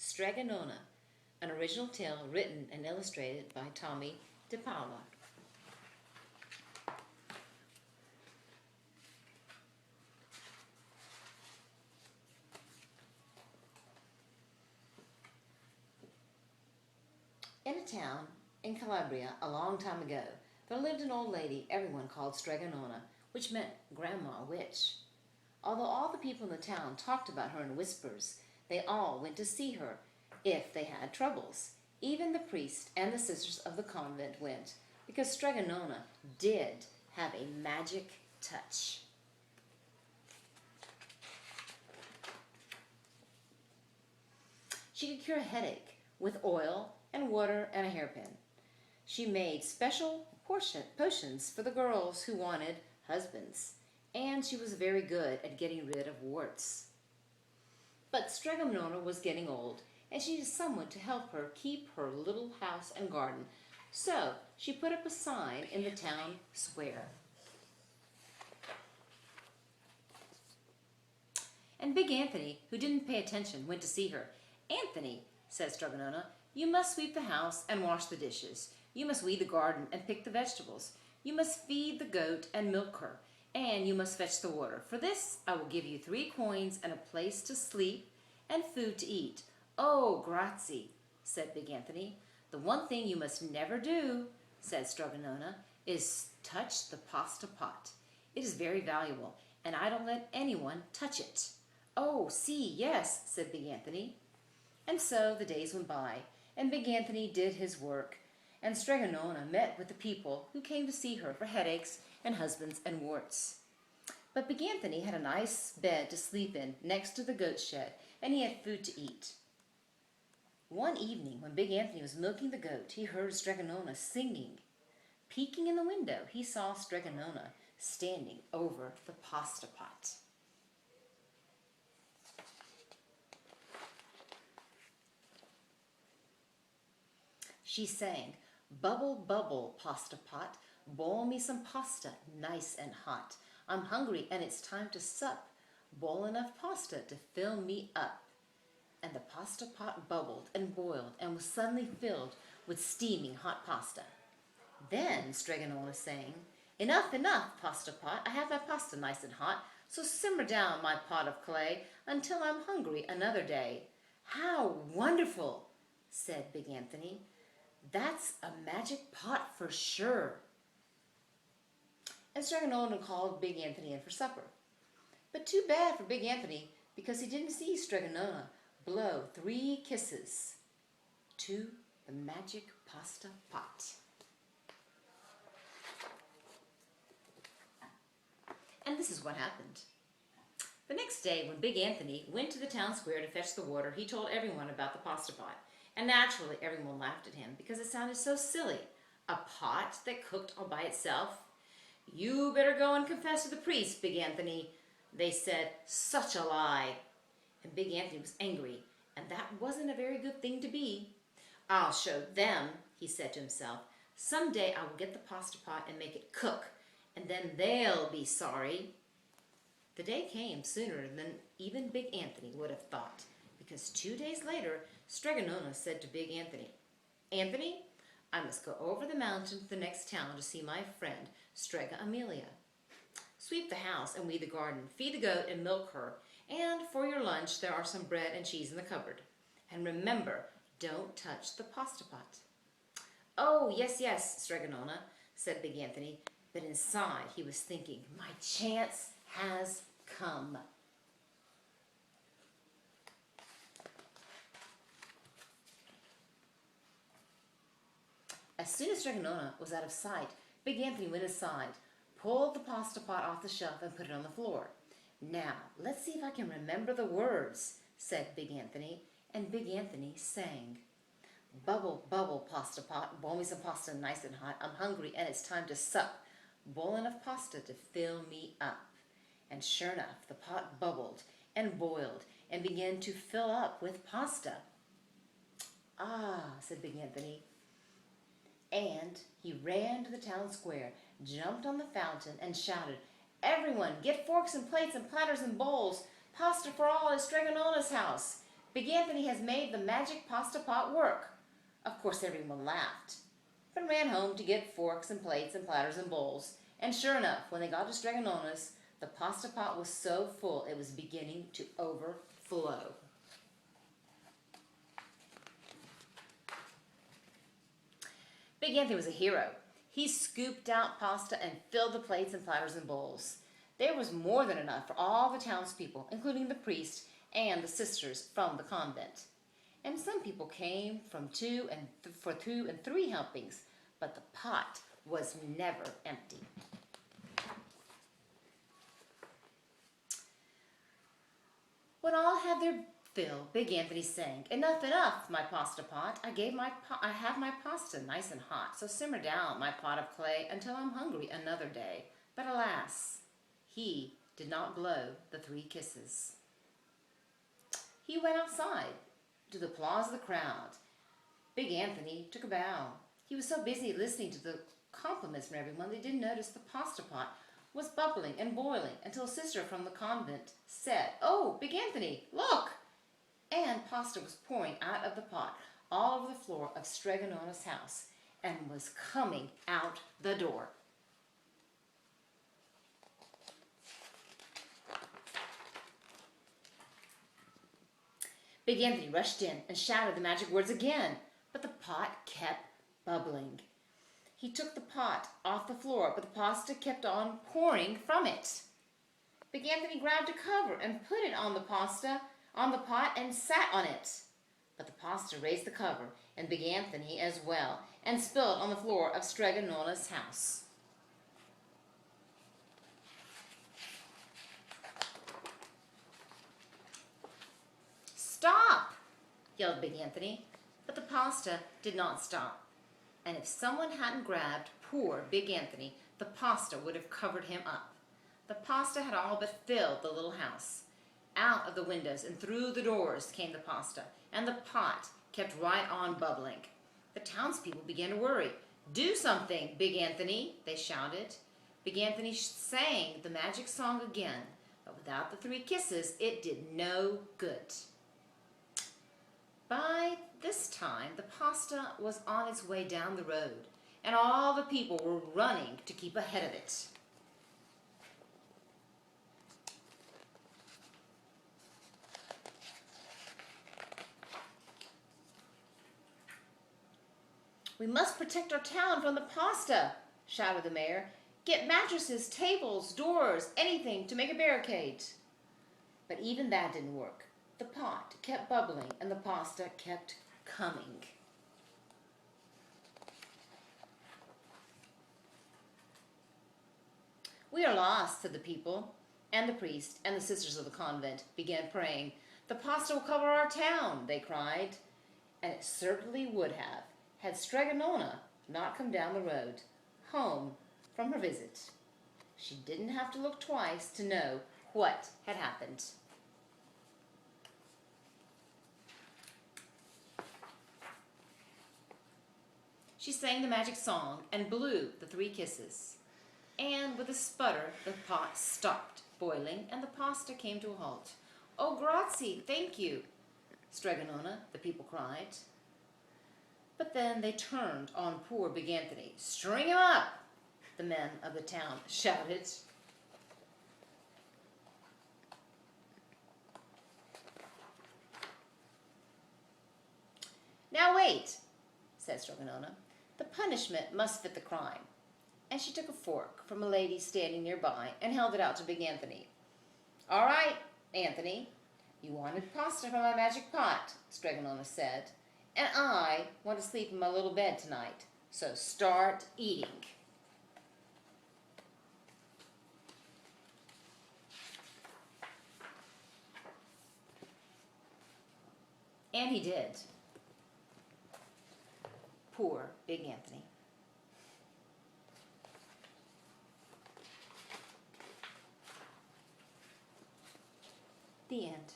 Stregonona, an original tale written and illustrated by Tommy DePaula. In a town in Calabria a long time ago, there lived an old lady everyone called Stregonona, which meant Grandma Witch. Although all the people in the town talked about her in whispers, they all went to see her if they had troubles. Even the priest and the sisters of the convent went, because Stregonona did have a magic touch. She could cure a headache with oil and water and a hairpin. She made special potions for the girls who wanted husbands, and she was very good at getting rid of warts. But Stregonona was getting old, and she needed someone to help her keep her little house and garden, so she put up a sign in the town square. And Big Anthony, who didn't pay attention, went to see her. "Anthony," said Stregonona, "you must sweep the house and wash the dishes. You must weed the garden and pick the vegetables. You must feed the goat and milk her, and you must fetch the water. For this I will give you 3 coins and a place to sleep and food to eat." "Oh, grazie," said Big Anthony. "The one thing you must never do," said Stregonona, "is touch the pasta pot. It is very valuable, and I don't let anyone touch it." "Oh, see, yes," said Big Anthony. And so the days went by, and Big Anthony did his work, and Stregonona met with the people who came to see her for headaches and husbands and warts. But Big Anthony had a nice bed to sleep in next to the goat shed, and he had food to eat. One evening, when Big Anthony was milking the goat, he heard Stregonona singing. Peeking in the window, he saw Stregonona standing over the pasta pot. She sang, "Bubble, bubble, pasta pot, boil me some pasta, nice and hot. I'm hungry and it's time to sup. Boil enough pasta to fill me up." And the pasta pot bubbled and boiled and was suddenly filled with steaming hot pasta. Then Stregonona sang, "Enough, enough, pasta pot. I have my pasta nice and hot, so simmer down my pot of clay until I'm hungry another day." "How wonderful," said Big Anthony. "That's a magic pot for sure." And Stregonona called Big Anthony in for supper. But too bad for Big Anthony, because he didn't see Stregonona blow 3 kisses to the magic pasta pot. And this is what happened. The next day, when Big Anthony went to the town square to fetch the water, he told everyone about the pasta pot. And naturally, everyone laughed at him because it sounded so silly. A pot that cooked all by itself? "You better go and confess to the priest, Big Anthony," they said. "Such a lie." And Big Anthony was angry, and that wasn't a very good thing to be. "I'll show them," he said to himself. "Someday I will get the pasta pot and make it cook, and then they'll be sorry." The day came sooner than even Big Anthony would have thought, because 2 days later, Stregonona said to Big Anthony, "Anthony, I must go over the mountain to the next town to see my friend Strega Amelia. Sweep the house and weed the garden, feed the goat and milk her, and for your lunch there are some bread and cheese in the cupboard. And remember, don't touch the pasta pot." "Oh, yes, yes, Stregonona," said Big Anthony, but inside he was thinking, "My chance has come." As soon as Stregonona was out of sight, Big Anthony went inside, pulled the pasta pot off the shelf, and put it on the floor. "Now, let's see if I can remember the words," said Big Anthony, and Big Anthony sang. "Bubble, bubble, pasta pot, boil me some pasta nice and hot. I'm hungry and it's time to sup. Boil enough pasta to fill me up." And sure enough, the pot bubbled and boiled and began to fill up with pasta. "Ah," said Big Anthony. And he ran to the town square, jumped on the fountain, and shouted, "Everyone, get forks and plates and platters and bowls. Pasta for all at Stregonona's house." Big Anthony has made the magic pasta pot work." Of course, everyone laughed, but ran home to get forks and plates and platters and bowls. And sure enough, when they got to Straganona's, the pasta pot was so full it was beginning to overflow. Big Anthony was a hero. He scooped out pasta and filled the plates and platters and bowls. There was more than enough for all the townspeople, including the priest and the sisters from the convent. And some people came from for 2 and 3 helpings, but the pot was never empty. When all had their fill, Big Anthony sang, "Enough, enough, my pasta pot. I have my pasta nice and hot, so simmer down, my pot of clay, until I'm hungry another day." But alas, he did not blow the 3 kisses. He went outside to the applause of the crowd. Big Anthony took a bow. He was so busy listening to the compliments from everyone that he didn't notice the pasta pot was bubbling and boiling until a sister from the convent said, "Oh, Big Anthony, look!" And pasta was pouring out of the pot all over the floor of Straganona's house and was coming out the door. Big Anthony rushed in and shouted the magic words again, but the pot kept bubbling. He took the pot off the floor, but the pasta kept on pouring from it. Big Anthony grabbed a cover and put it on the pot and sat on it. But the pasta raised the cover, and Big Anthony as well, and spilled on the floor of Straganona's house. "Stop!" yelled Big Anthony, but the pasta did not stop. And if someone hadn't grabbed poor Big Anthony, the pasta would have covered him up. The pasta had all but filled the little house. Out of the windows and through the doors came the pasta, and the pot kept right on bubbling. The townspeople began to worry. "Do something, Big Anthony," they shouted. Big Anthony sang the magic song again, but without the 3 kisses, it did no good. By this time, the pasta was on its way down the road, and all the people were running to keep ahead of it. "We must protect our town from the pasta," shouted the mayor. "Get mattresses, tables, doors, anything to make a barricade." But even that didn't work. The pot kept bubbling and the pasta kept coming. "We are lost," said the people, and the priest and the sisters of the convent began praying. "The pasta will cover our town," they cried. And it certainly would have, had Straganona not come down the road, home from her visit. She didn't have to look twice to know what had happened. She sang the magic song and blew the 3 kisses. And with a sputter, the pot stopped boiling and the pasta came to a halt. "Oh, grazie, thank you, Straganona," the people cried. But then they turned on poor Big Anthony. "String him up," the men of the town shouted. "Now wait," said Straganona. "The punishment must fit the crime." And she took a fork from a lady standing nearby and held it out to Big Anthony. "All right, Anthony, you wanted pasta from my magic pot," Straganona said, "and I want to sleep in my little bed tonight, so start eating." And he did. Poor Big Anthony. The end.